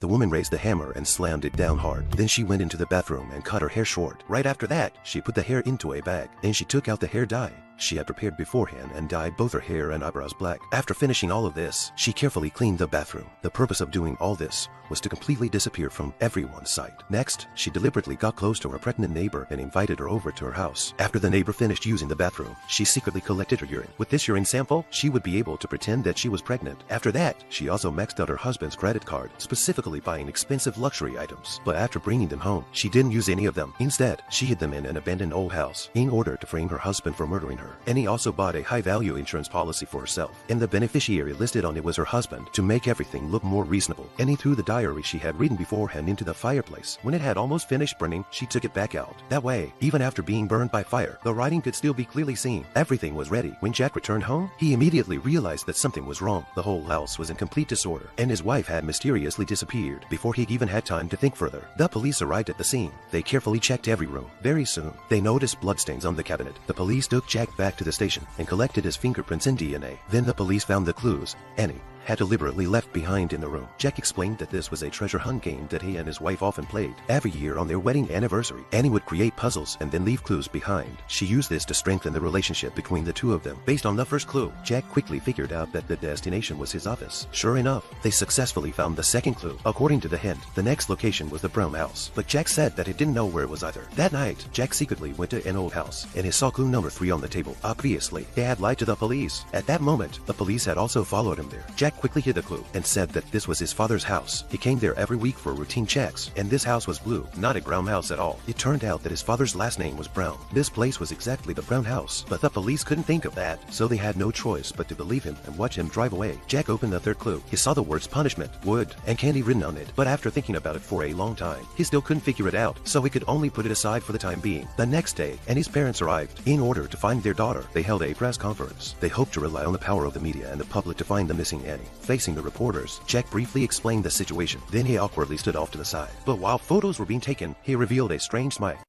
The woman raised the hammer and slammed it down hard. Then she went into the bathroom and cut her hair short. Right after that, she put the hair into a bag. Then she took out the hair dye she had prepared beforehand and dyed both her hair and eyebrows black. After finishing all of this, she carefully cleaned the bathroom. The purpose of doing all this was to completely disappear from everyone's sight. Next, she deliberately got close to her pregnant neighbor and invited her over to her house. After the neighbor finished using the bathroom, she secretly collected her urine. With this urine sample, she would be able to pretend that she was pregnant. After that, she also maxed out her husband's credit card, specifically buying expensive luxury items. But after bringing them home, she didn't use any of them. Instead, she hid them in an abandoned old house in order to frame her husband for murdering her. And he also bought a high-value insurance policy for herself, and the beneficiary listed on it was her husband to make everything look more reasonable. And he threw the diary she had written beforehand into the fireplace. When it had almost finished burning, she took it back out. That way, even after being burned by fire, the writing could still be clearly seen. Everything was ready. When Jack returned home, he immediately realized that something was wrong. The whole house was in complete disorder, and his wife had mysteriously disappeared before he even had time to think further. The police arrived at the scene. They carefully checked every room. Very soon, they noticed bloodstains on the cabinet. The police took Jack back to the station and collected his fingerprints and DNA. Then the police found the clues Annie had deliberately left behind in the room. Jack explained that this was a treasure hunt game that he and his wife often played. Every year on their wedding anniversary, Annie would create puzzles and then leave clues behind. She used this to strengthen the relationship between the two of them. Based on the first clue, Jack quickly figured out that the destination was his office. Sure enough, they successfully found the second clue. According to the hint, the next location was the brown house, but Jack said that he didn't know where it was either. That night, Jack secretly went to an old house and he saw clue number 3 on the table. Obviously, they had lied to the police. At that moment, the police had also followed him there. Jack quickly hid the clue and said that this was his father's house. He came there every week for routine checks, and this house was blue, not a brown house at all. It turned out that his father's last name was Brown. This place was exactly the brown house, but the police couldn't think of that, so they had no choice but to believe him and watch him drive away. Jack opened the third clue. He saw the words punishment, wood, and candy written on it, but after thinking about it for a long time, he still couldn't figure it out, so he could only put it aside for the time being. The next day, Annie's parents arrived. In order to find their daughter, they held a press conference. They hoped to rely on the power of the media and the public to find the missing Annie. Facing the reporters, Jack briefly explained the situation. Then he awkwardly stood off to the side. But while photos were being taken, he revealed a strange smile.